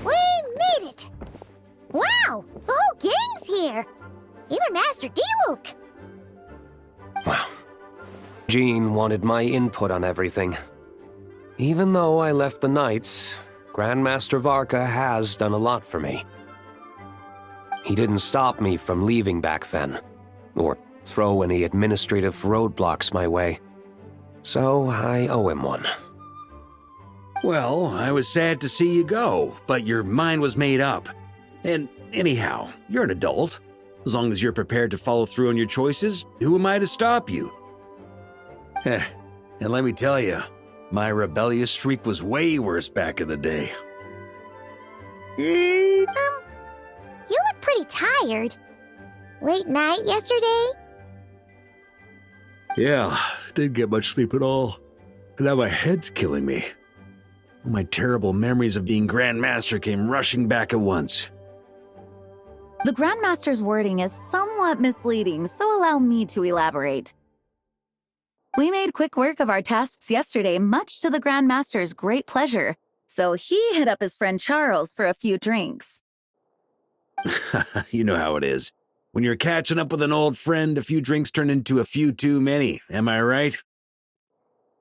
We made it! Wow! The whole gang's here! Even Master Diluc! Wow. Jean wanted my input on everything. Even though I left the Knights, Grandmaster Varka has done a lot for me. He didn't stop me from leaving back then, or throw any administrative roadblocks my way. So I owe him one. Well, I was sad to see you go, but your mind was made up. And anyhow, you're an adult. As long as you're prepared to follow through on your choices, who am I to stop you? And let me tell you, my rebellious streak was way worse back in the day. You look pretty tired. Late night yesterday? Yeah, didn't get much sleep at all. And now my head's killing me. All my terrible memories of being Grand Master came rushing back at once. The Grandmaster's wording is somewhat misleading, so allow me to elaborate. We made quick work of our tasks yesterday, much to the Grandmaster's great pleasure, so he hit up his friend Charles for a few drinks. You know how it is. When you're catching up with an old friend, a few drinks turn into a few too many, am I right?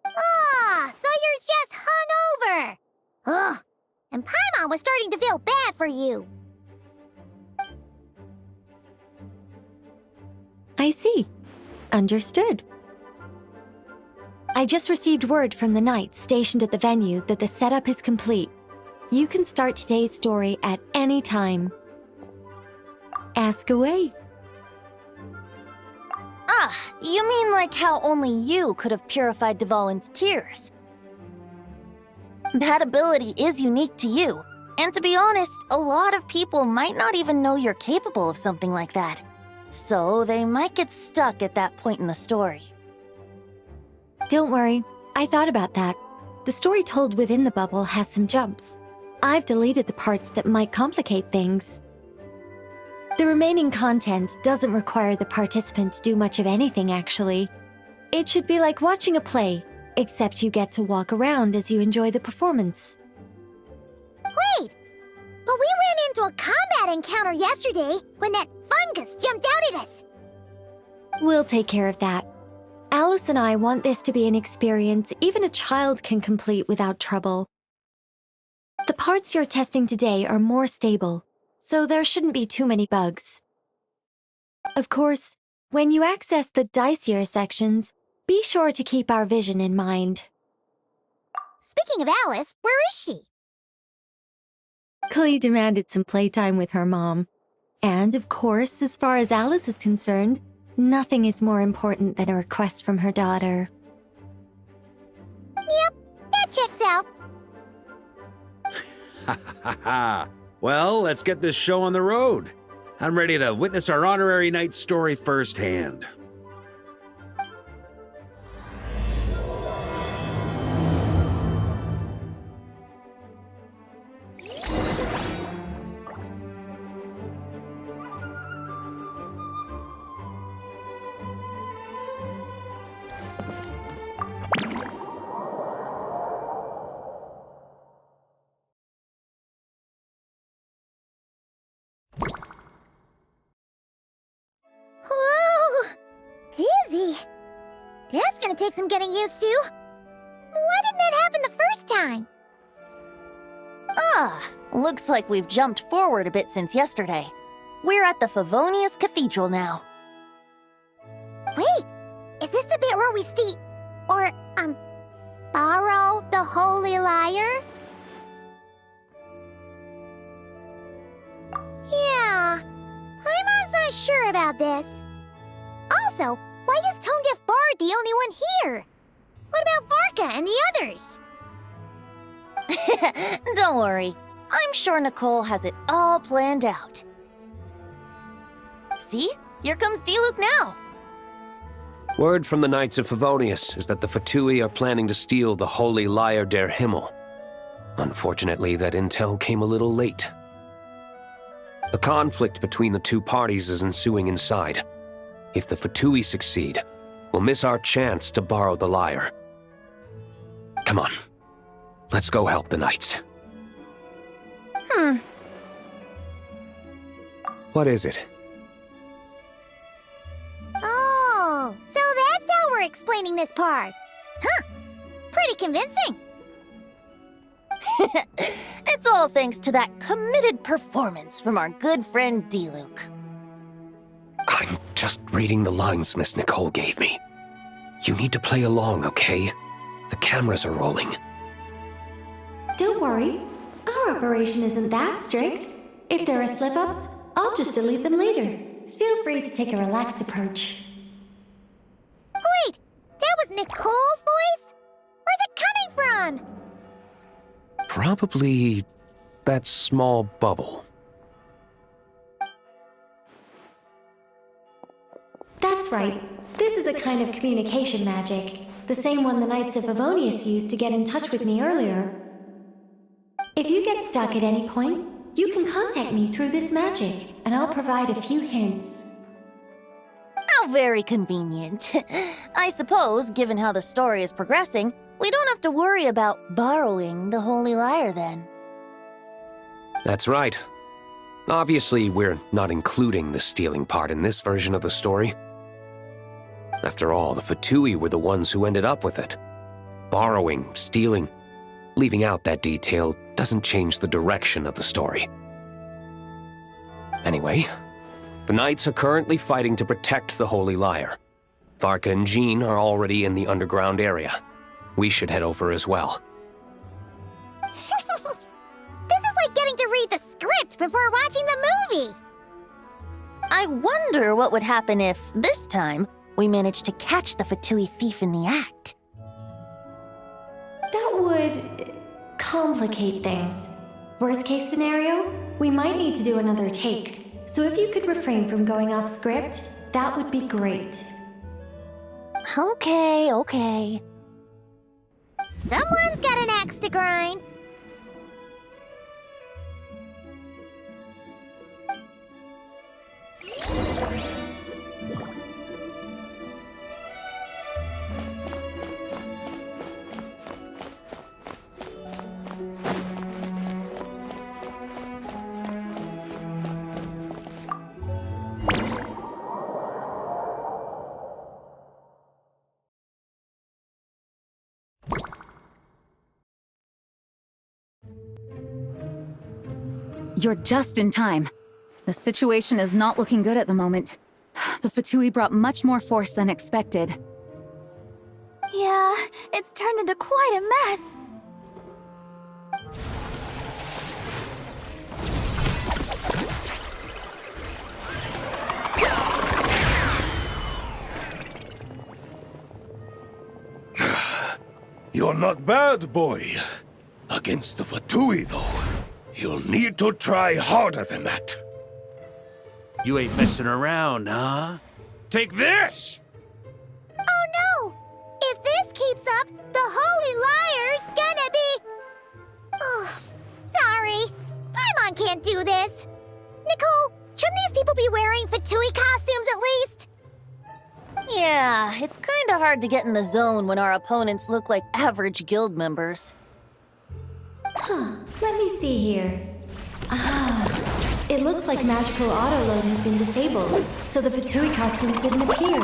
Ah, so you're just hungover! Ugh, and Paimon was starting to feel bad for you. I see. Understood. I just received word from the Knights stationed at the venue that the setup is complete. You can start today's story at any time. Ask away. Ah, you mean like how only you could have purified Dvalin's tears? That ability is unique to you, and to be honest, a lot of people might not even know you're capable of something like that. So they might get stuck at that point in the story. Don't worry, I thought about that. The story told within the bubble has some jumps. I've deleted the parts that might complicate things. The remaining content doesn't require the participant to do much of anything, actually. It should be like watching a play, except you get to walk around as you enjoy the performance. Wait! But we ran into a combat encounter yesterday when that fungus jumped out at us! We'll take care of that. Alice and I want this to be an experience even a child can complete without trouble. The parts you're testing today are more stable, so there shouldn't be too many bugs. Of course, when you access the dicier sections, be sure to keep our vision in mind. Speaking of Alice, where is she? Klee demanded some playtime with her mom. And of course, as far as Alice is concerned, nothing is more important than a request from her daughter. Yep, that checks out. Ha ha ha! Well, let's get this show on the road. I'm ready to witness our honorary knight's story firsthand. Whoa! Dizzy! That's gonna take some getting used to. Why didn't that happen the first time? Ah, looks like we've jumped forward a bit since yesterday. We're at the Favonius Cathedral now. Wait, is this the bit where we borrow the Holy Lyre? Yeah, Paimon's not sure about this. Also, though, why is Tone Deaf Bard the only one here? What about Varka and the others? Don't worry. I'm sure Nicole has it all planned out. See? Here comes Diluc now. Word from the Knights of Favonius is that the Fatui are planning to steal the Holy Lyre der Himmel. Unfortunately, that intel came a little late. A conflict between the two parties is ensuing inside. If the Fatui succeed, we'll miss our chance to borrow the lyre. Come on. Let's go help the Knights. What is it? Oh, so that's how we're explaining this part. Huh. Pretty convincing. It's all thanks to that committed performance from our good friend Diluc. I'm just reading the lines Miss Nicole gave me. You need to play along, okay? The cameras are rolling. Don't worry. Our operation isn't that strict. If there are slip-ups, I'll just delete them later. Feel free to take a relaxed approach. Wait, that was Nicole's voice? Where's it coming from? Probably that small bubble. That's right. This is a kind of communication magic. The same one the Knights of Favonius used to get in touch with me earlier. If you get stuck at any point, you can contact me through this magic, and I'll provide a few hints. How very convenient. I suppose, given how the story is progressing, we don't have to worry about borrowing the Holy Lyre then. That's right. Obviously, we're not including the stealing part in this version of the story. After all, the Fatui were the ones who ended up with it. Borrowing, stealing, leaving out that detail doesn't change the direction of the story. Anyway, the Knights are currently fighting to protect the Holy Lyre. Varka and Jean are already in the underground area. We should head over as well. This is like getting to read the script before watching the movie. I wonder what would happen if, this time, we managed to catch the Fatui thief in the act. That would complicate things. Worst case scenario, we might need to do another take. So if you could refrain from going off script, that would be great. Okay. Someone's got an axe to grind. You're just in time. The situation is not looking good at the moment. The Fatui brought much more force than expected. Yeah, it's turned into quite a mess. You're not bad, boy. Against the Fatui, though, you'll need to try harder than that. You ain't messing around, huh? Take this! Oh no! If this keeps up, the Holy Lyre's gonna be... Oh, sorry. Paimon can't do this. Nicole, shouldn't these people be wearing Fatui costumes at least? Yeah, it's kinda hard to get in the zone when our opponents look like average guild members. Let me see here. It looks like magical autoload has been disabled, so the Fatui costumes didn't appear.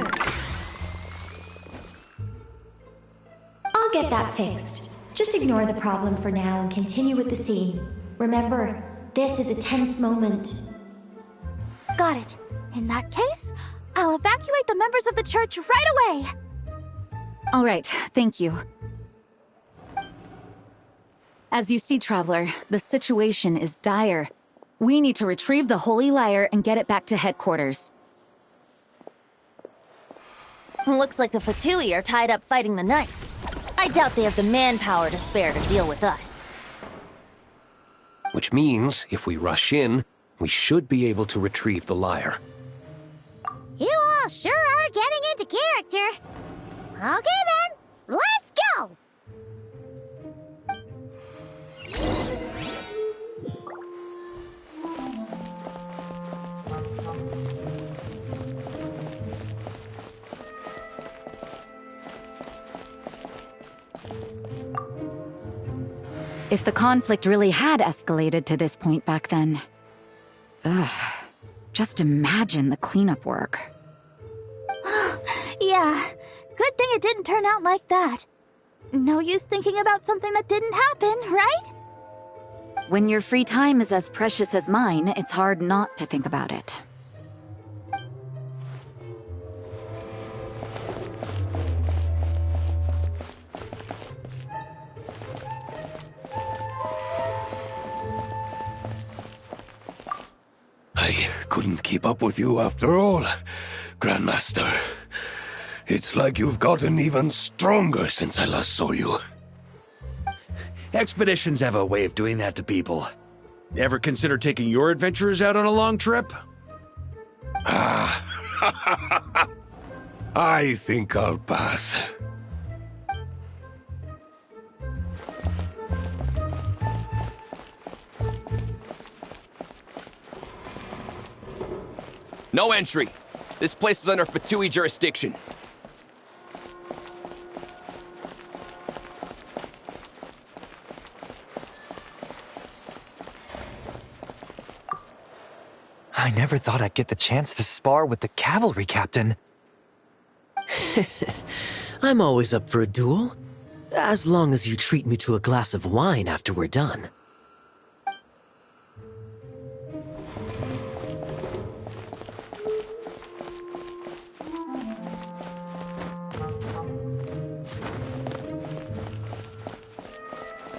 I'll get that fixed. Just ignore the problem for now and continue with the scene. Remember, this is a tense moment. Got it. In that case, I'll evacuate the members of the church right away. All right, thank you. As you see, Traveler, the situation is dire. We need to retrieve the Holy Lyre and get it back to headquarters. Looks like the Fatui are tied up fighting the Knights. I doubt they have the manpower to spare to deal with us. Which means, if we rush in, we should be able to retrieve the lyre. You all sure are getting into character. Okay then, let's go! If the conflict really had escalated to this point back then. Just imagine the cleanup work. Yeah, good thing it didn't turn out like that. No use thinking about something that didn't happen, right? When your free time is as precious as mine, it's hard not to think about it. I couldn't keep up with you after all, Grandmaster. It's like you've gotten even stronger since I last saw you. Expeditions have a way of doing that to people. Ever consider taking your adventurers out on a long trip? I think I'll pass. No entry. This place is under Fatui jurisdiction. I never thought I'd get the chance to spar with the cavalry captain. I'm always up for a duel, as long as you treat me to a glass of wine after we're done.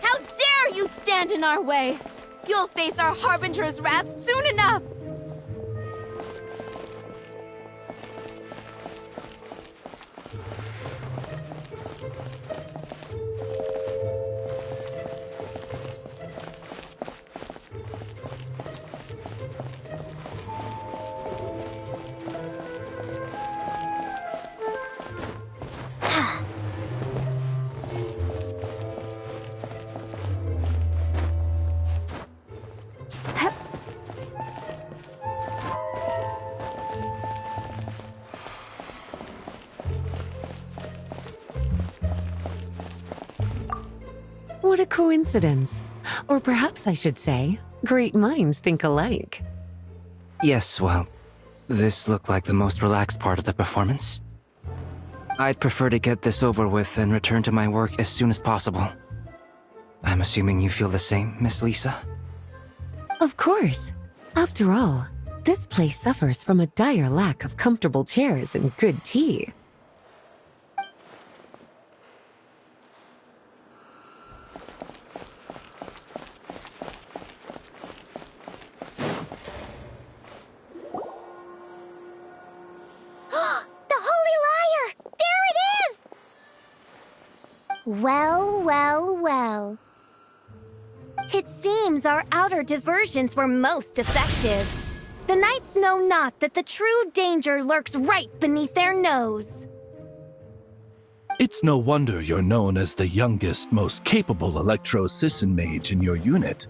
How dare you stand in our way! You'll face our Harbinger's wrath soon enough! What a coincidence. Or perhaps I should say, great minds think alike. Yes, well, this looked like the most relaxed part of the performance. I'd prefer to get this over with and return to my work as soon as possible. I'm assuming you feel the same, Miss Lisa? Of course. After all, this place suffers from a dire lack of comfortable chairs and good tea. Well, well, well. It seems our outer diversions were most effective. The knights know not that the true danger lurks right beneath their nose. It's no wonder you're known as the youngest, most capable Electro-Sisson mage in your unit.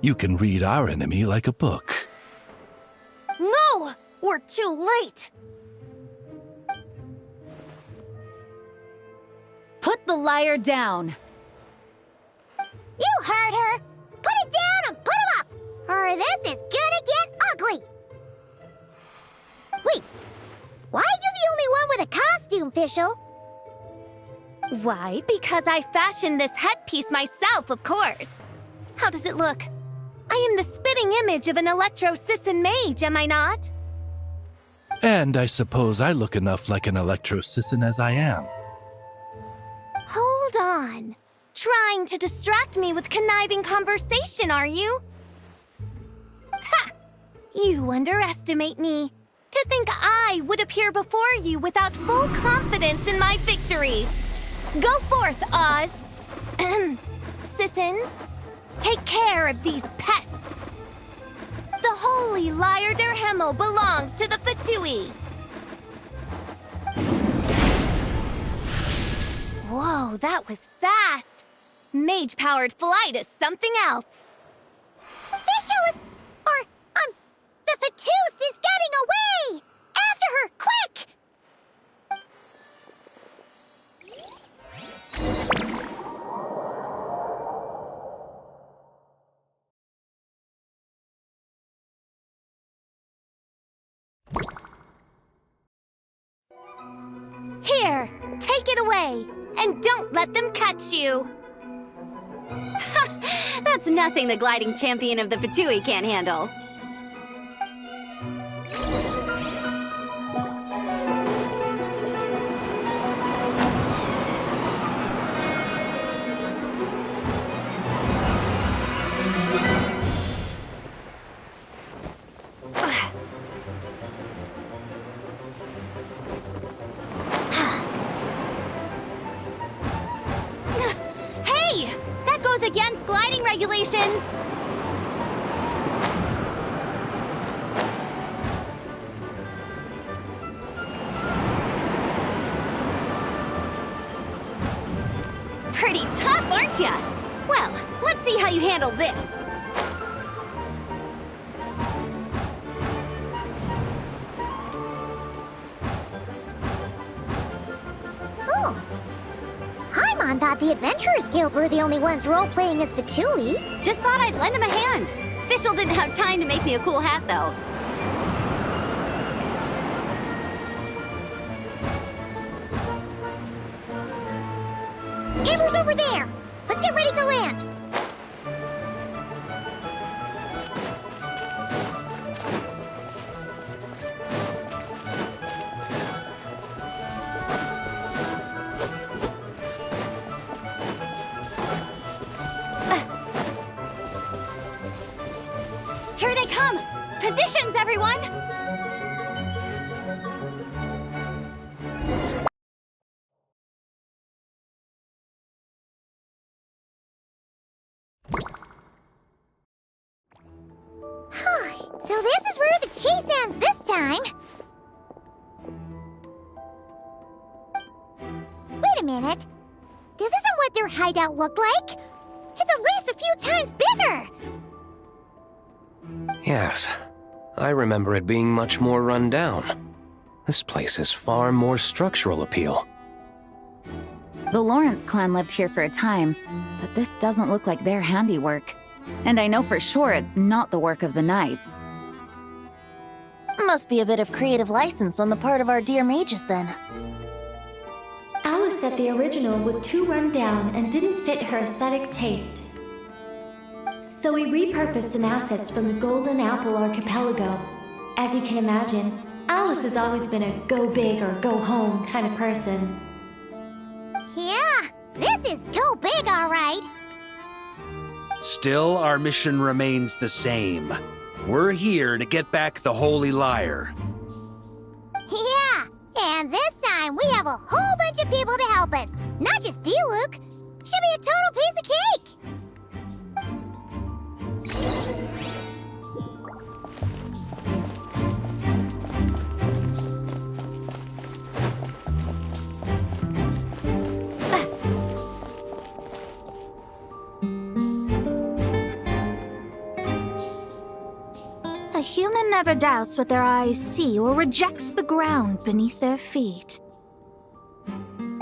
You can read our enemy like a book. No! We're too late! Put the lyre down! You heard her! Put it down and put him up! Or this is gonna get ugly! Wait, why are you the only one with a costume, Fischl? Why, because I fashioned this headpiece myself, of course. How does it look? I am the spitting image of an Electro-Sisson mage, am I not? And I suppose I look enough like an Electro-Sisson as I am. Hold on. Trying to distract me with conniving conversation, are you? Ha! You underestimate me. To think I would appear before you without full confidence in my victory! Go forth, Oz! Sissons, take care of these pests! The Holy Lyre der Himmel belongs to the Fatui! Whoa, that was fast! Mage-powered flight is something else! Fischl is... the Fatus is getting away! After her, quick! Here, take it away, and don't let them catch you! That's nothing the gliding champion of the Fatui can't handle. Hey! That goes against gliding regulations! Pretty tough, aren't ya? Well, let's see how you handle this. Oh. Paimon thought the Adventurers Guild were the only ones role-playing as Fatui. Just thought I'd lend him a hand. Fischl didn't have time to make me a cool hat, though. Amber's over there! Let's get ready to land! Here they come! Positions, everyone! So this is where the chase ends this time! Wait a minute. This isn't what their hideout looked like! It's at least a few times bigger! Yes, I remember it being much more run down. This place has far more structural appeal. The Lawrence clan lived here for a time, but this doesn't look like their handiwork. And I know for sure it's not the work of the Knights. Must be a bit of creative license on the part of our dear mages, then. Alice said the original was too run down and didn't fit her aesthetic taste. So we repurposed some assets from the Golden Apple Archipelago. As you can imagine, Alice has always been a go big or go home kind of person. Yeah, this is go big, all right. Still, our mission remains the same. We're here to get back the Holy Lyre. Yeah, and this time we have a whole bunch of people to help us. Not just Diluc. Should be a total piece of cake. A human never doubts what their eyes see or rejects the ground beneath their feet.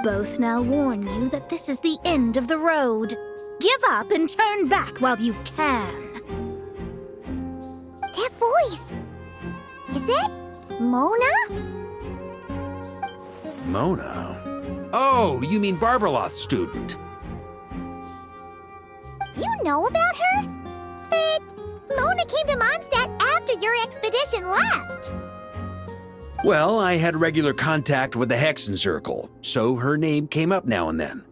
Both now warn you that this is the end of the road. Give up and turn back while you can. That voice! Is that Mona? Mona? Oh, you mean Barberloth's student. You know about her? But Mona came to Mondstadt after your expedition left. Well, I had regular contact with the Hexen Circle, so her name came up now and then.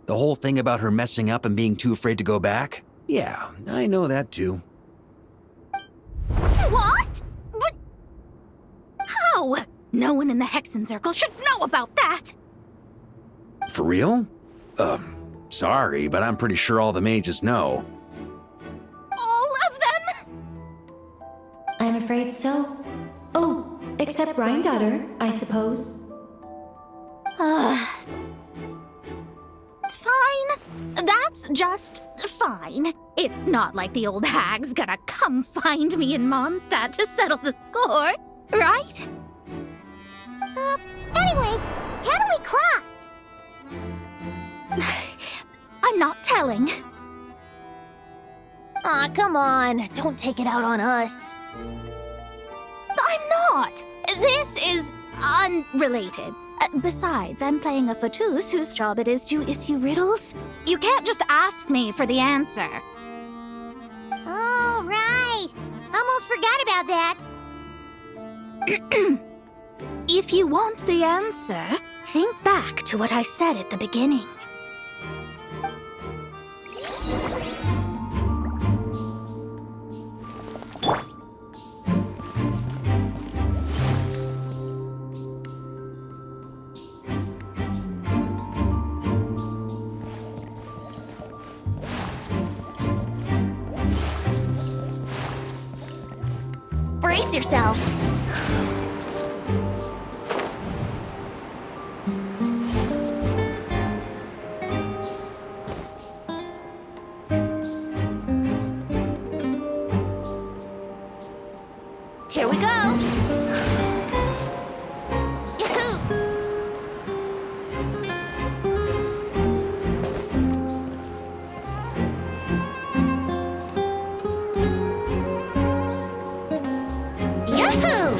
The whole thing about her messing up and being too afraid to go back? Yeah, I know that too. What? But... No one in the Hexen Circle should know about that! For real? Sorry, but I'm pretty sure all the mages know. All of them? I'm afraid so. Oh, except Rhyndatter, I suppose. Fine. That's just fine. It's not like the old hag's gonna come find me in Mondstadt to settle the score, right? Anyway, how do we cross? I'm not telling. Aw, come on. Don't take it out on us. I'm not. This is unrelated. Besides, I'm playing a Fatus whose job it is to issue riddles. You can't just ask me for the answer. All right. Almost forgot about that. If you want the answer, think back to what I said at the beginning. Brace yourself. Here we go. Yahoo! Yahoo!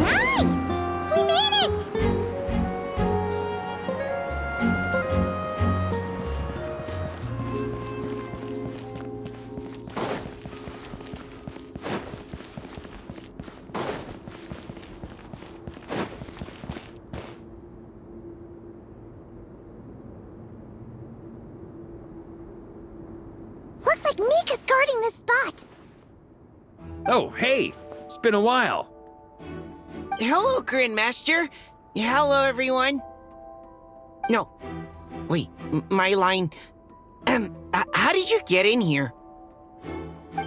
Nice! We made it! Looks like Mika's guarding this spot. Oh, hey! It's been a while. Hello, Grandmaster. Hello, everyone. No. Wait, my line. How did you get in here?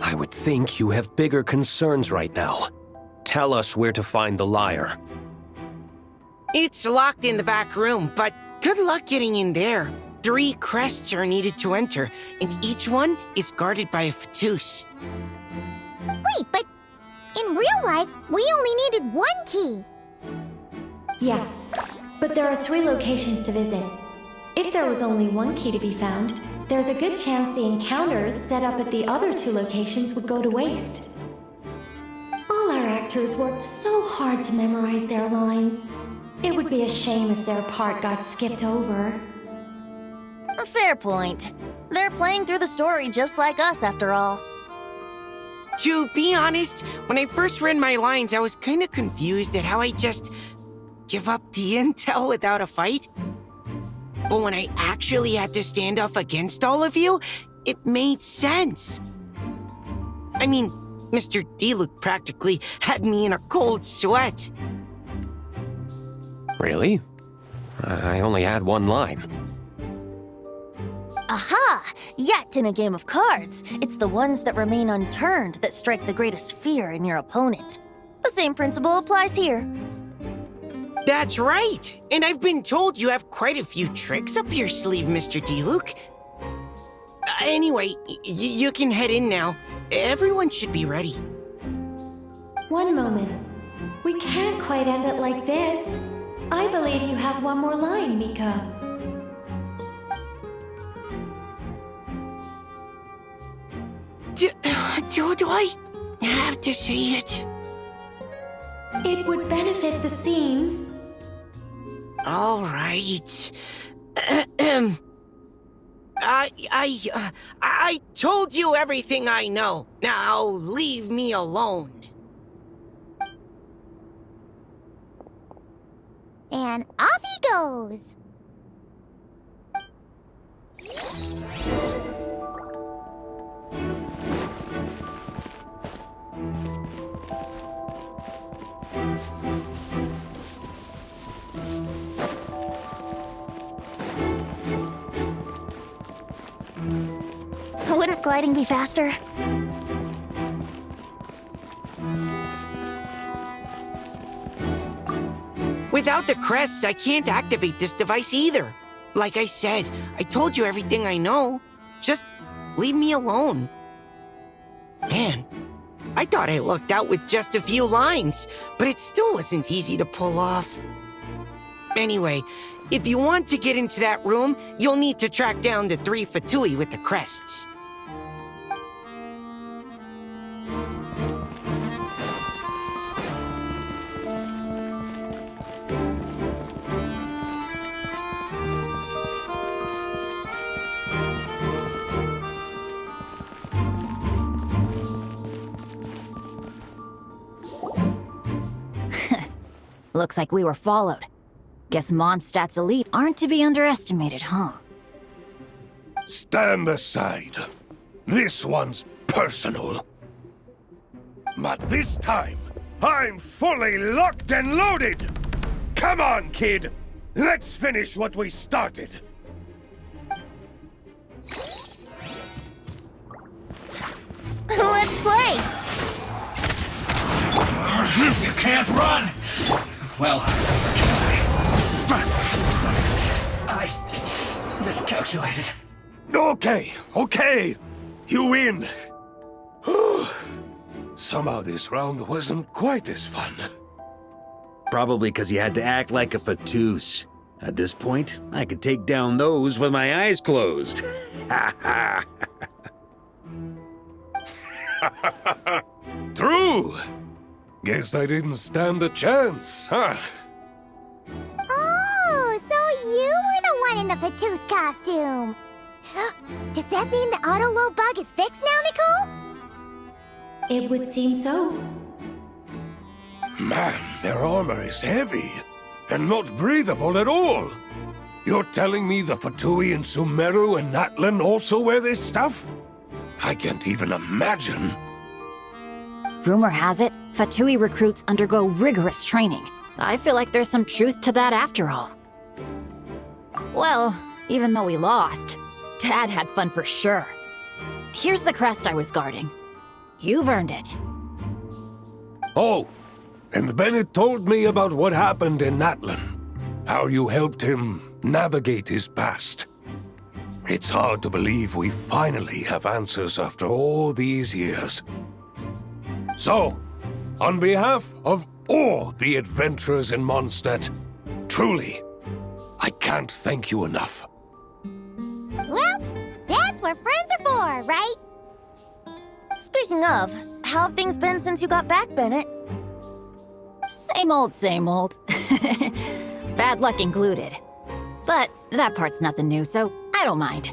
I would think you have bigger concerns right now. Tell us where to find the lyre. It's locked in the back room, but good luck getting in there. 3 crests are needed to enter, and each one is guarded by a Fatus. Wait, but in real life, we only needed 1 key. Yes, but there are 3 locations to visit. If there was only 1 key to be found, there's a good chance the encounters set up at the other 2 locations would go to waste. All our actors worked so hard to memorize their lines. It would be a shame if their part got skipped over. A fair point. They're playing through the story just like us, after all. To be honest, when I first read my lines, I was kind of confused at how I just give up the intel without a fight. But when I actually had to stand up against all of you, it made sense. I mean, Mr. Diluc practically had me in a cold sweat. Really? I only had 1 line. Aha! Yet in a game of cards, it's the ones that remain unturned that strike the greatest fear in your opponent. The same principle applies here. That's right! And I've been told you have quite a few tricks up your sleeve, Mr. Diluc. Anyway, you can head in now. Everyone should be ready. One moment. We can't quite end it like this. I believe you have 1 more line, Mika. Do I have to say it? It would benefit the scene. All right. I told you everything I know. Now leave me alone. And off he goes. gliding be faster? Without the crests, I can't activate this device either. Like I said, I told you everything I know. Just leave me alone. Man, I thought I lucked out with just a few lines, but it still wasn't easy to pull off. Anyway, if you want to get into that room, you'll need to track down the 3 Fatui with the crests. Looks like we were followed. Guess Mondstadt's elite aren't to be underestimated, huh? Stand aside. This one's personal. But this time, I'm fully locked and loaded! Come on, kid! Let's finish what we started! Let's play! You can't run! Well, I miscalculated. Okay. You win. Somehow this round wasn't quite as fun. Probably because you had to act like a Fatus. At this point, I could take down those with my eyes closed. True! Guess I didn't stand a chance, huh? Oh, so you were the one in the Fatus costume. Does that mean the auto-load bug is fixed now, Nicole? It would seem so. Man, their armor is heavy and not breathable at all. You're telling me the Fatui in Sumeru and Natlan also wear this stuff? I can't even imagine. Rumor has it, Fatui recruits undergo rigorous training. I feel like there's some truth to that after all. Well, even though we lost, Dad had fun for sure. Here's the crest I was guarding. You've earned it. Oh, and Bennett told me about what happened in Natlan. How you helped him navigate his past. It's hard to believe we finally have answers after all these years. So, on behalf of all the adventurers in Mondstadt, truly, I can't thank you enough. Well, that's what friends are for, right? Speaking of, how have things been since you got back, Bennett? Same old, same old. Bad luck included. But that part's nothing new, so I don't mind.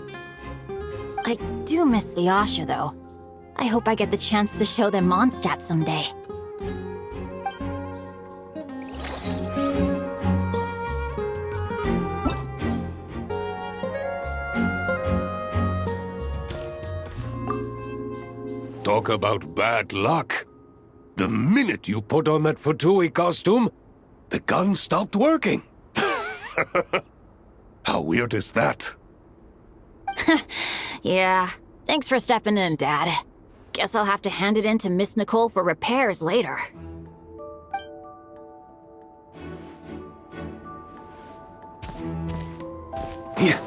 I do miss the Asha, though. I hope I get the chance to show them Mondstadt someday. Talk about bad luck. The minute you put on that Fatui costume, the gun stopped working. How weird is that? Yeah, thanks for stepping in, Dad. Guess I'll have to hand it in to Miss Nicole for repairs later. Yeah.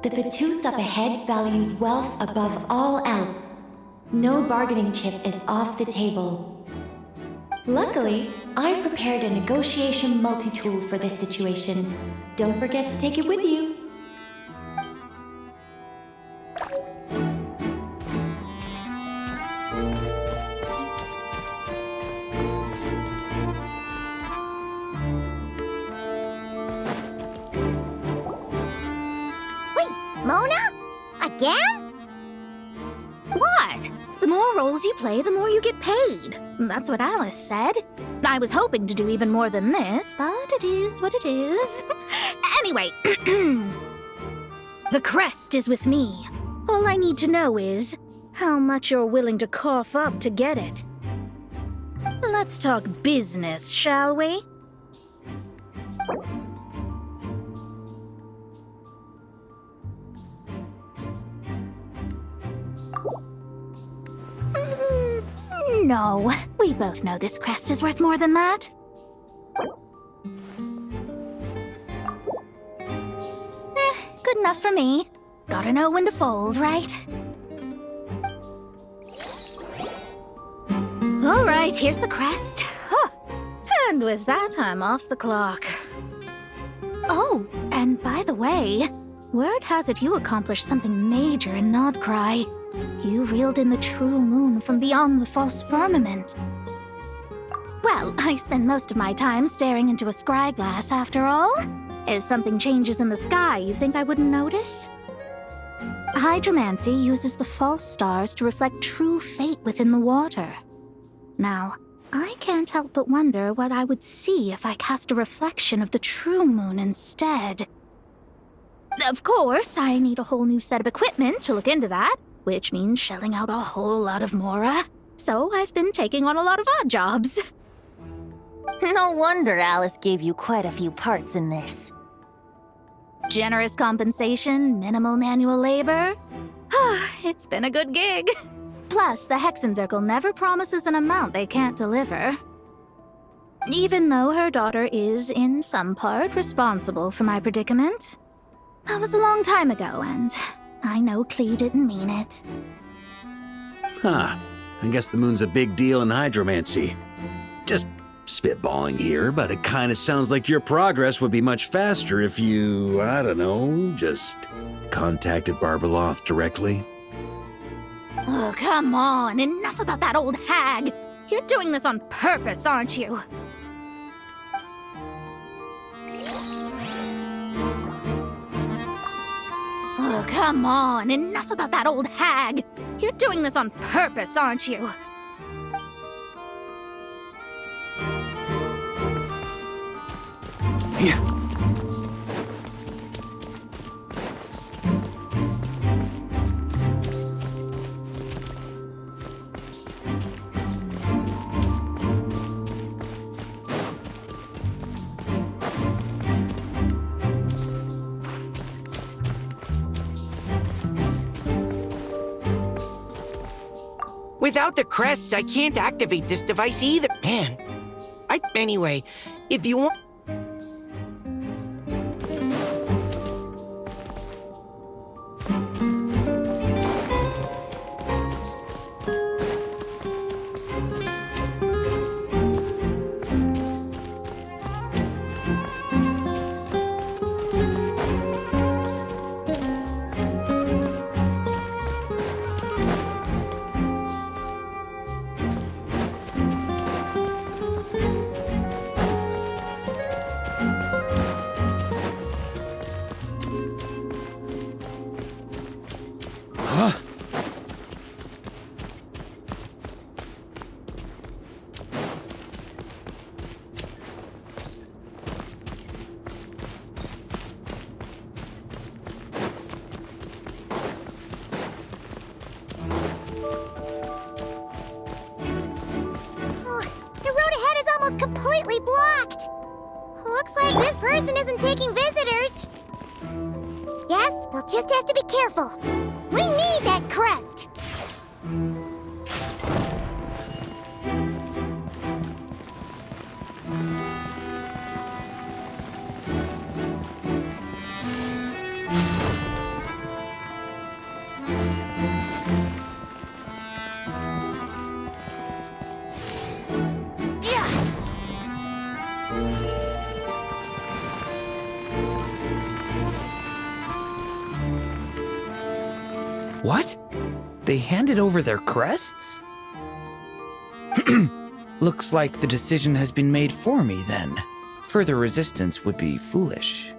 The Fatus up ahead values wealth above all else. No bargaining chip is off the table. Luckily, I've prepared a negotiation multi-tool for this situation. Don't forget to take it with you. Mona? Again? What? The more roles you play, the more you get paid. That's what Alice said. I was hoping to do even more than this, but it is what it is. Anyway, the crest is with me. All I need to know is how much you're willing to cough up to get it. Let's talk business, shall we? No, we both know this crest is worth more than that. Good enough for me. Gotta know when to fold, right? All right, here's the crest. Huh. And with that, I'm off the clock. Oh, and by the way, word has it you accomplished something major in Nodcry. You reeled in the true moon from beyond the false firmament. Well, I spend most of my time staring into a scry glass after all. If something changes in the sky, you think I wouldn't notice? Hydromancy uses the false stars to reflect true fate within the water. Now, I can't help but wonder what I would see if I cast a reflection of the true moon instead. Of course, I need a whole new set of equipment to look into that, which means shelling out a whole lot of mora. So I've been taking on a lot of odd jobs. No wonder Alice gave you quite a few parts in this. Generous compensation, minimal manual labor. It's been a good gig. Plus, the Hexen Circle never promises an amount they can't deliver. Even though her daughter is, in some part, responsible for my predicament. That was a long time ago, and I know Klee didn't mean it. Huh. I guess the moon's a big deal in hydromancy. Just spitballing here, but it kind of sounds like your progress would be much faster if you, I don't know, just contacted Barbeloth directly. Oh, come on. Enough about that old hag. You're doing this on purpose, aren't you? Oh, come on. Enough about that old hag. You're doing this on purpose, aren't you? Yeah. Without the crests, I can't activate this device either. Man. Anyway, if you want... completely blocked. Looks like this person isn't taking visitors. Yes, we'll just have to be careful. We need that crest. What? They handed over their crests? Looks like the decision has been made for me, then. Further resistance would be foolish.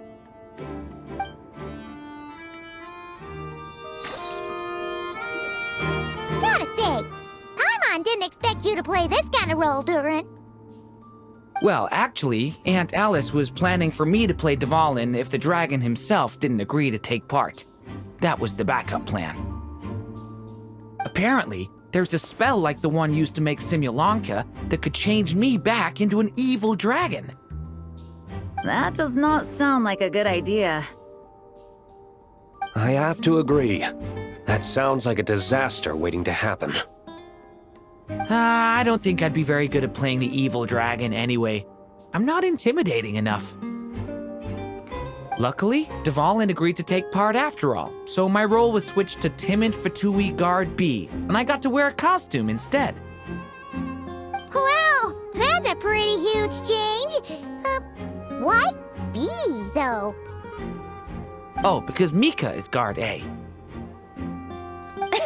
Gotta say, Paimon didn't expect you to play this kind of role, Durin. Well, actually, Aunt Alice was planning for me to play Dvalin if the dragon himself didn't agree to take part. That was the backup plan. Apparently, there's a spell like the one used to make Simulanka that could change me back into an evil dragon. That does not sound like a good idea. I have to agree. That sounds like a disaster waiting to happen. I don't think I'd be very good at playing the evil dragon anyway. I'm not intimidating enough. Luckily, Dvalin agreed to take part after all, so my role was switched to Timid Fatui Guard B, and I got to wear a costume instead. Wow, that's a pretty huge change. Why B, though? Oh, because Mika is Guard A.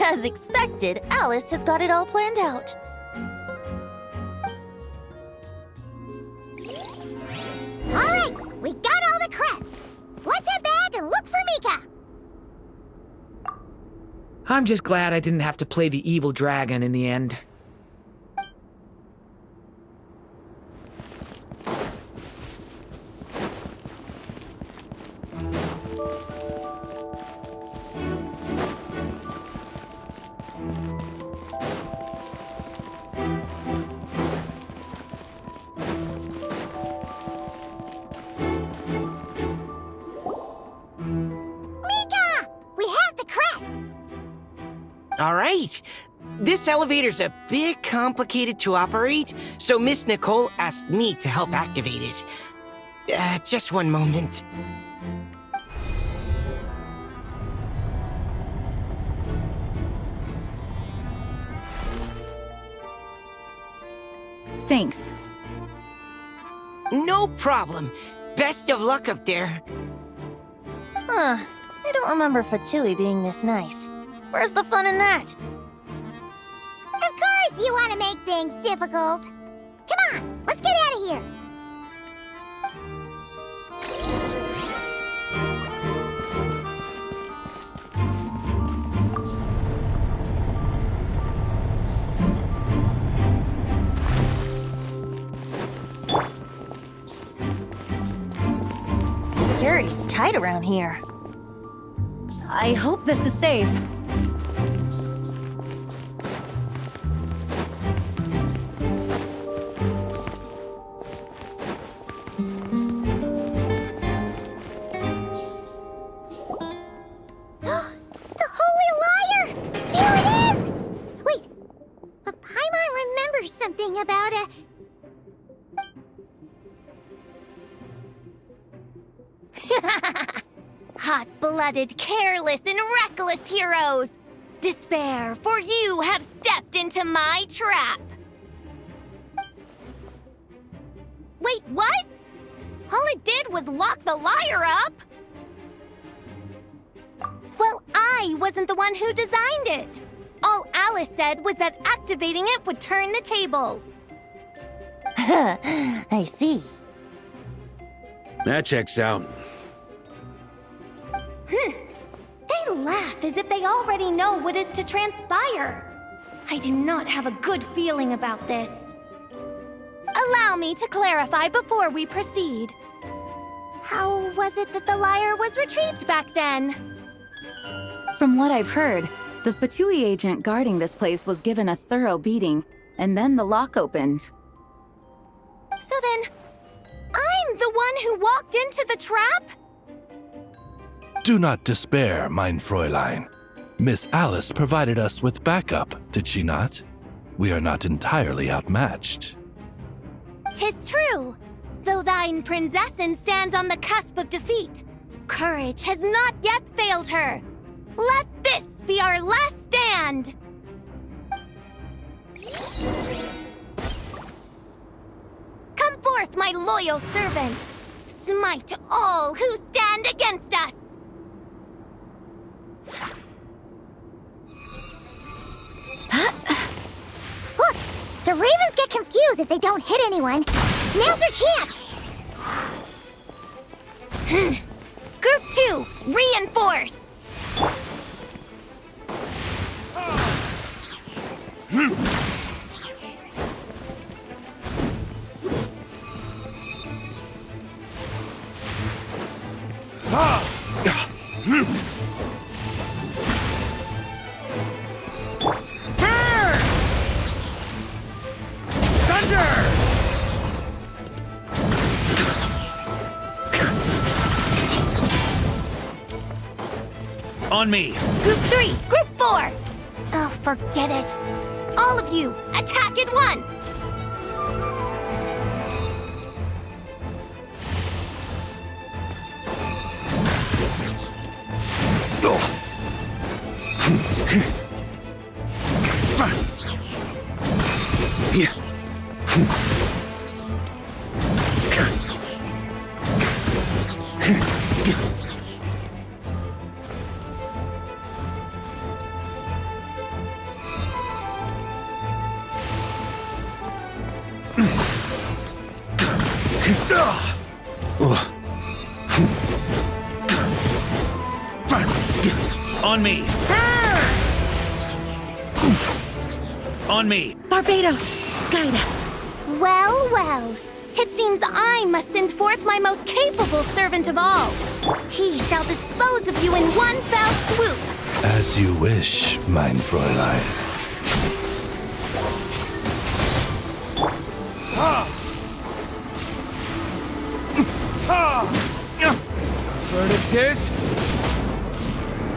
As expected, Alice has got it all planned out. All right, we got all the crests. Let's head back and look for Mika. I'm just glad I didn't have to play the evil dragon in the end. All right. This elevator's a bit complicated to operate, so Miss Nicole asked me to help activate it. Just one moment. Thanks. No problem. Best of luck up there. Huh. I don't remember Fatui being this nice. Where's the fun in that? Of course you want to make things difficult. Come on, let's get out of here. Security's tight around here. I hope this is safe. The Holy Liar! Here it is! Wait, but Paimon remembers something about a... Hot-blooded, careless, and reckless heroes! Despair, for you have stepped into my trap! Wait, what? All it did was lock the liar up! Well, I wasn't the one who designed it! All Alice said was that activating it would turn the tables. I see. That checks out. They laugh as if they already know what is to transpire. I do not have a good feeling about this. Allow me to clarify before we proceed. How was it that the lyre was retrieved back then? From what I've heard, the Fatui agent guarding this place was given a thorough beating, and then the lock opened. So then, I'm the one who walked into the trap? Do not despair, mein Fräulein. Miss Alice provided us with backup, did she not? We are not entirely outmatched. 'Tis true. Though thine Prinzessin stands on the cusp of defeat, courage has not yet failed her. Let this be our last stand! Come forth, my loyal servants! Smite all who stand against us! Look, the Ravens get confused if they don't hit anyone. Now's their chance! Group 2, reinforce! On me! Group 3, Group 4! Oh, forget it. All of you, attack at once! On me! On me! Barbados, guide us. Well, well. It seems I must send forth my most capable servant of all. He shall dispose of you in one fell swoop. As you wish, mein Fräulein. Verdict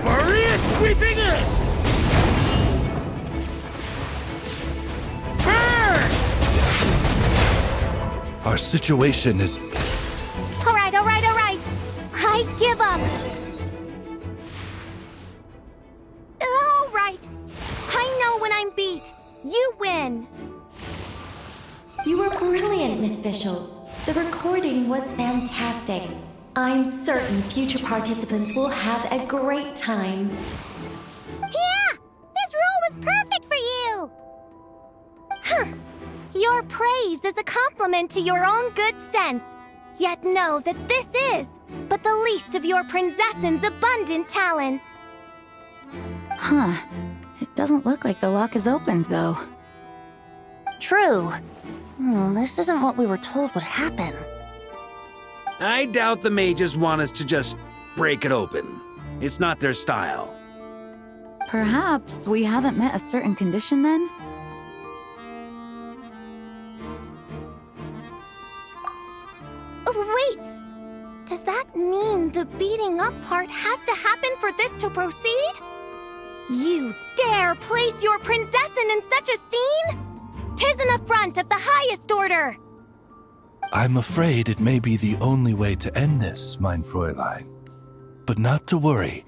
Maria sweeping in! Our situation is... All right. I give up. All right. I know when I'm beat. You win. You were brilliant, Miss Fischl. The recording was fantastic. I'm certain future participants will have a great time. Yeah! This role was perfect for you! Huh. Your praise is a compliment to your own good sense. Yet know that this is but the least of your princess's abundant talents. Huh. It doesn't look like the lock is opened, though. True. This isn't what we were told would happen. I doubt the mages want us to just break it open. It's not their style. Perhaps we haven't met a certain condition then? Oh, wait! Does that mean the beating up part has to happen for this to proceed? You dare place your princessin in such a scene? 'Tis an affront of the highest order! I'm afraid it may be the only way to end this, mein Fräulein. But not to worry.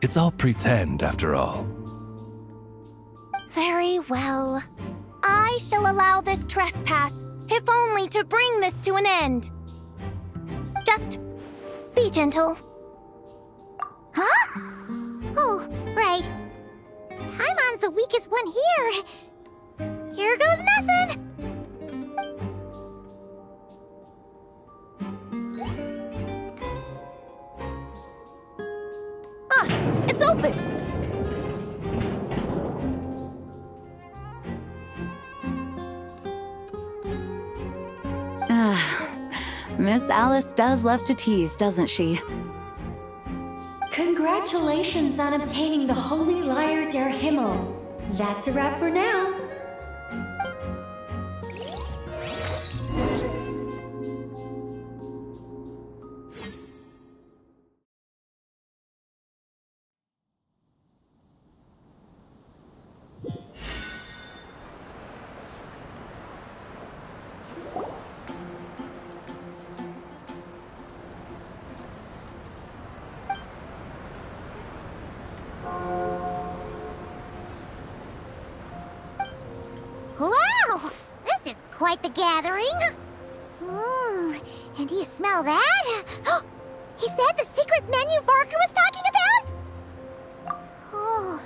It's all pretend, after all. Very well. I shall allow this trespass, if only to bring this to an end. Just be gentle. Huh? Oh, right. Paimon's the weakest one here. Here goes nothing! It's open! Miss Alice does love to tease, doesn't she? Congratulations on obtaining the Holy Lyre der Himmel. That's a wrap for now. Wow! This is quite the gathering! And do you smell that? Is that the secret menu Varka was talking about? Oh,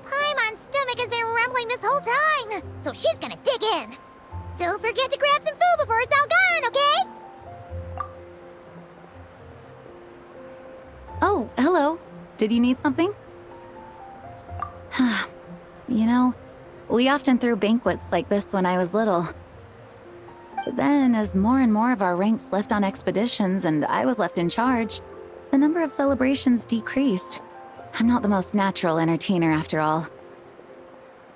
Paimon's stomach has been rumbling this whole time, so she's gonna dig in. Don't forget to grab some food before it's all gone, okay? Oh, hello. Did you need something? You know, we often threw banquets like this when I was little. But then, as more and more of our ranks left on expeditions and I was left in charge, the number of celebrations decreased. I'm not the most natural entertainer after all.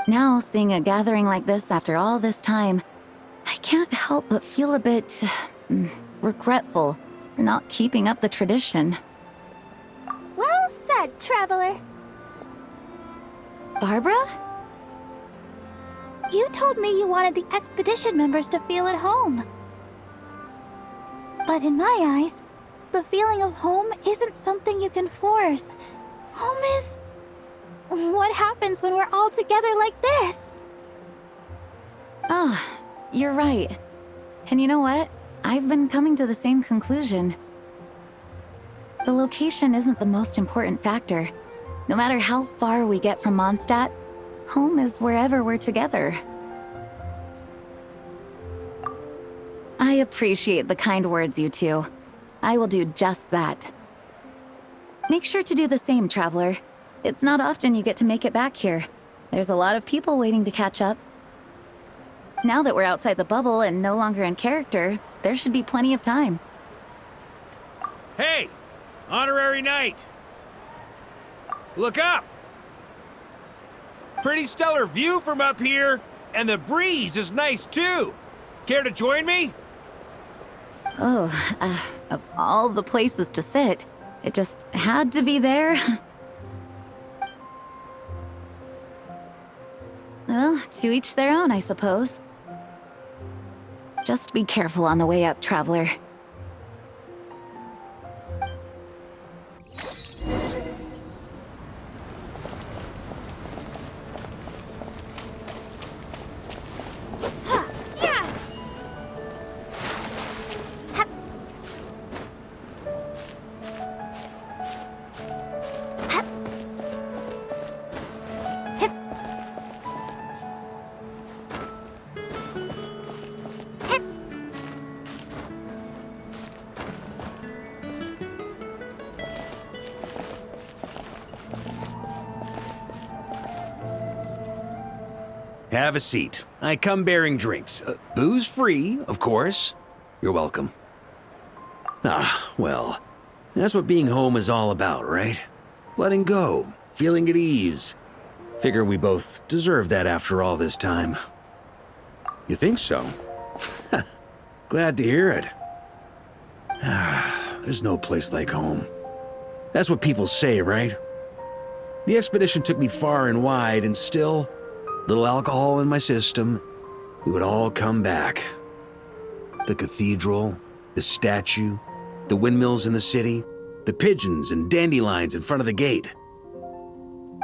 Now, seeing a gathering like this after all this time, I can't help but feel a bit regretful for not keeping up the tradition. Well said, traveler. Barbara? You told me you wanted the expedition members to feel at home. But in my eyes, the feeling of home isn't something you can force. Home is... what happens when we're all together like this? Oh, you're right. And you know what? I've been coming to the same conclusion. The location isn't the most important factor. No matter how far we get from Mondstadt, home is wherever we're together. I appreciate the kind words, you two. I will do just that. Make sure to do the same, Traveler. It's not often you get to make it back here. There's a lot of people waiting to catch up. Now that we're outside the bubble and no longer in character, there should be plenty of time. Hey! Honorary Knight! Look up! Pretty stellar view from up here, and the breeze is nice too. Care to join me? Oh, of all the places to sit, it just had to be there. Well, to each their own, I suppose. Just be careful on the way up, Traveler. Have a seat. I come bearing drinks. Booze free, of course. You're welcome. Ah, well, that's what being home is all about, right? Letting go, feeling at ease. Figure we both deserve that after all this time. You think so? Glad to hear it. There's no place like home. That's what people say, right? The expedition took me far and wide, and still, little alcohol in my system, it would all come back. The cathedral, the statue, the windmills in the city, the pigeons and dandelions in front of the gate.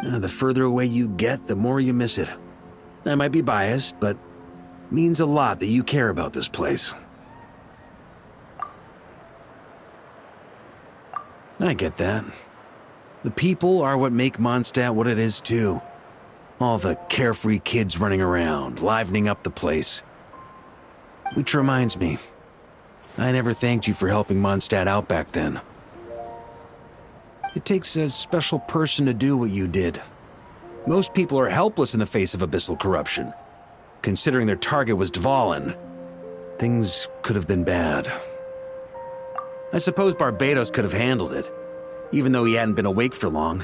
The further away you get, the more you miss it. I might be biased, but it means a lot that you care about this place. I get that. The people are what make Mondstadt what it is, too. All the carefree kids running around, livening up the place. Which reminds me, I never thanked you for helping Mondstadt out back then. It takes a special person to do what you did. Most people are helpless in the face of abyssal corruption. Considering their target was Dvalin, things could have been bad. I suppose Barbatos could have handled it, even though he hadn't been awake for long.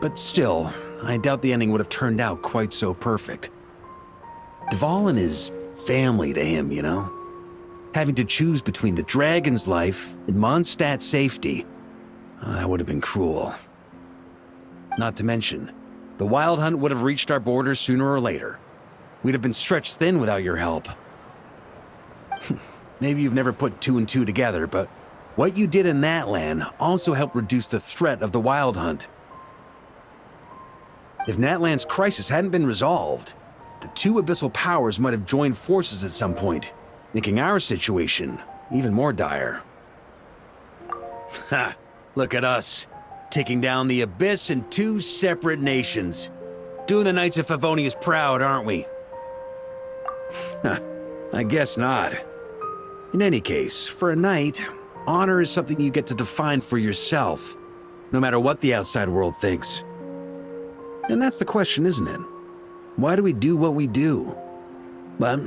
But still, I doubt the ending would have turned out quite so perfect. Dvalin is family to him, you know? Having to choose between the dragon's life and Mondstadt's safety, that would have been cruel. Not to mention, the Wild Hunt would have reached our borders sooner or later. We'd have been stretched thin without your help. Maybe you've never put two and two together, but what you did in that land also helped reduce the threat of the Wild Hunt. If Natlan's crisis hadn't been resolved, the two abyssal powers might have joined forces at some point, making our situation even more dire. Ha! Look at us, taking down the Abyss in two separate nations. Doing the Knights of Favonius proud, aren't we? I guess not. In any case, for a knight, honor is something you get to define for yourself, no matter what the outside world thinks. And that's the question, isn't it? Why do we do what we do? But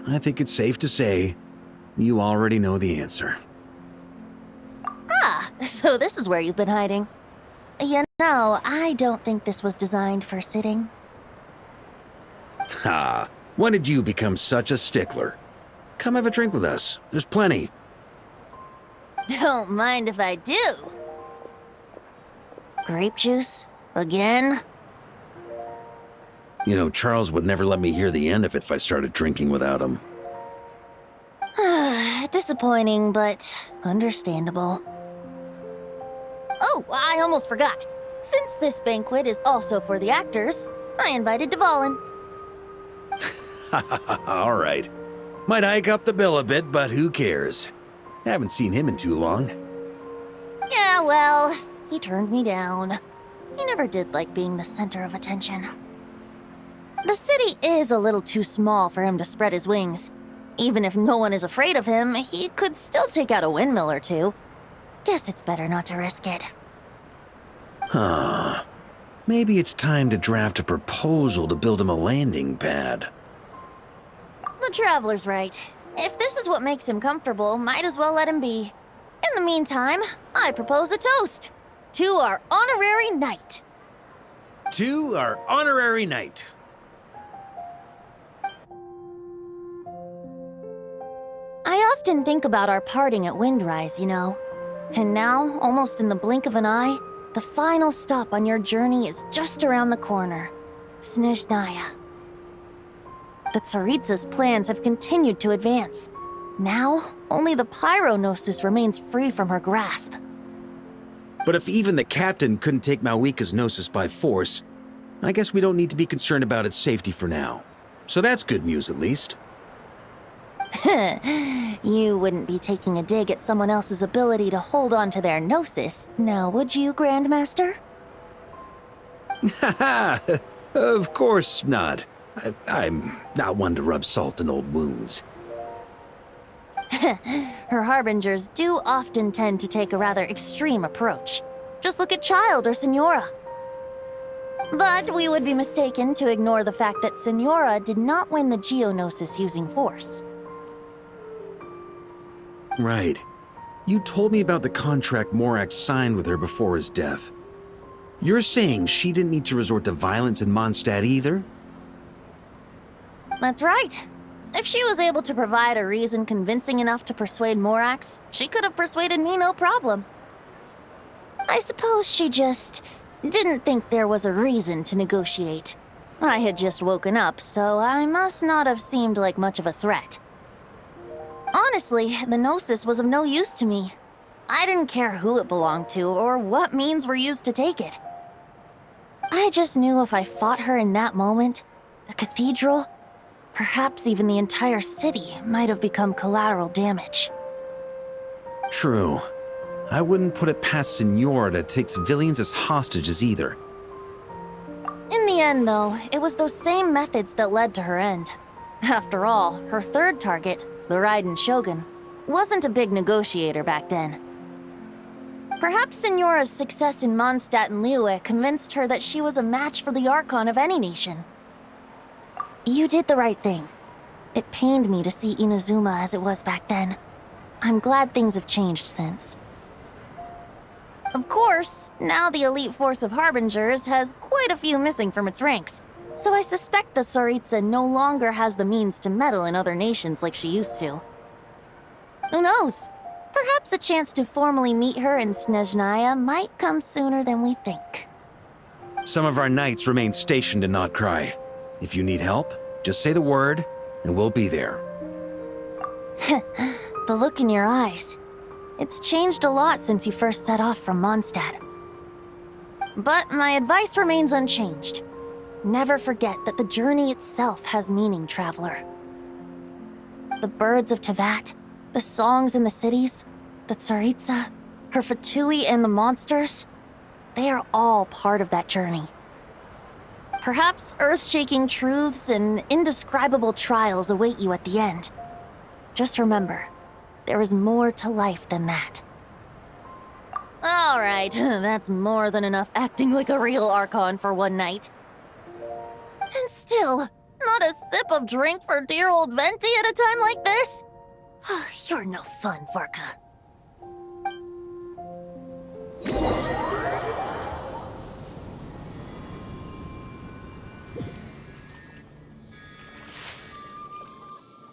I think it's safe to say you already know the answer. Ah, so this is where you've been hiding. You know, I don't think this was designed for sitting. Ha! When did you become such a stickler? Come have a drink with us. There's plenty. Don't mind if I do. Grape juice? Again? You know, Charles would never let me hear the end of it if I started drinking without him. Disappointing, but understandable. Oh, I almost forgot. Since this banquet is also for the actors, I invited Dvalin. All right. Might hike up the bill a bit, but who cares? Haven't seen him in too long. Yeah, well, he turned me down. He never did like being the center of attention. The city is a little too small for him to spread his wings. Even if no one is afraid of him, he could still take out a windmill or two. Guess it's better not to risk it. Huh. Maybe it's time to draft a proposal to build him a landing pad. The Traveler's right. If this is what makes him comfortable, might as well let him be. In the meantime, I propose a toast to our honorary knight. To our honorary knight. I often think about our parting at Windrise, you know. And now, almost in the blink of an eye, the final stop on your journey is just around the corner. Snezhnaya. The Tsaritsa's plans have continued to advance. Now, only the Pyronosis remains free from her grasp. But if even the captain couldn't take Malwika's Gnosis by force, I guess we don't need to be concerned about its safety for now. So that's good news, at least. You wouldn't be taking a dig at someone else's ability to hold on to their Gnosis, now would you, Grandmaster? Haha, of course not. I'm not one to rub salt in old wounds. Her harbingers do often tend to take a rather extreme approach. Just look at Child or Signora. But we would be mistaken to ignore the fact that Signora did not win the Geonosis using force. Right. You told me about the contract Morax signed with her before his death. You're saying she didn't need to resort to violence in Mondstadt either? That's right. If she was able to provide a reason convincing enough to persuade Morax, she could have persuaded me no problem. I suppose she just didn't think there was a reason to negotiate. I had just woken up, so I must not have seemed like much of a threat. Honestly, the Gnosis was of no use to me. I didn't care who it belonged to or what means were used to take it. I just knew if I fought her in that moment, the cathedral, perhaps even the entire city, might have become collateral damage. True. I wouldn't put it past Signora to take civilians as hostages either. In the end, though, it was those same methods that led to her end. After all, her third target, the Raiden Shogun, wasn't a big negotiator back then. Perhaps Signora's success in Mondstadt and Liyue convinced her that she was a match for the Archon of any nation. You did the right thing. It pained me to see Inazuma as it was back then. I'm glad things have changed since. Of course, now the elite force of Harbingers has quite a few missing from its ranks, so I suspect the Tsaritsa no longer has the means to meddle in other nations like she used to. Who knows? Perhaps a chance to formally meet her in Snezhnaya might come sooner than we think. Some of our knights remain stationed in Notcry. If you need help, just say the word, and we'll be there. The look in your eyes. It's changed a lot since you first set off from Mondstadt. But my advice remains unchanged. Never forget that the journey itself has meaning, traveler. The birds of Teyvat, the songs in the cities, the Tsaritsa, her Fatui and the monsters, they are all part of that journey. Perhaps earth-shaking truths and indescribable trials await you at the end. Just remember, there is more to life than that. All right, that's more than enough acting like a real Archon for one night. And still, not a sip of drink for dear old Venti at a time like this? You're no fun, Varka.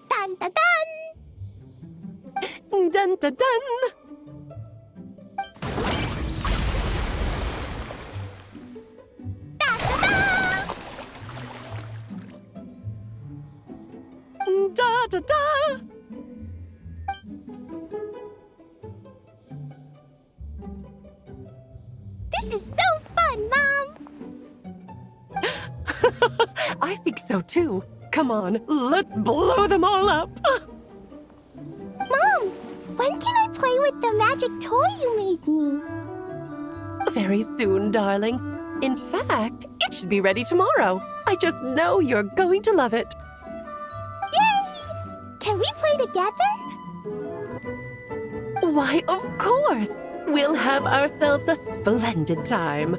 Dun dun dun! Dun dun dun! Da-da-da! This is so fun, Mom! I think so too. Come on, let's blow them all up. Mom, when can I play with the magic toy you made me? Very soon, darling. In fact, it should be ready tomorrow. I just know you're going to love it. Yay! Can we play together? Why, of course! We'll have ourselves a splendid time.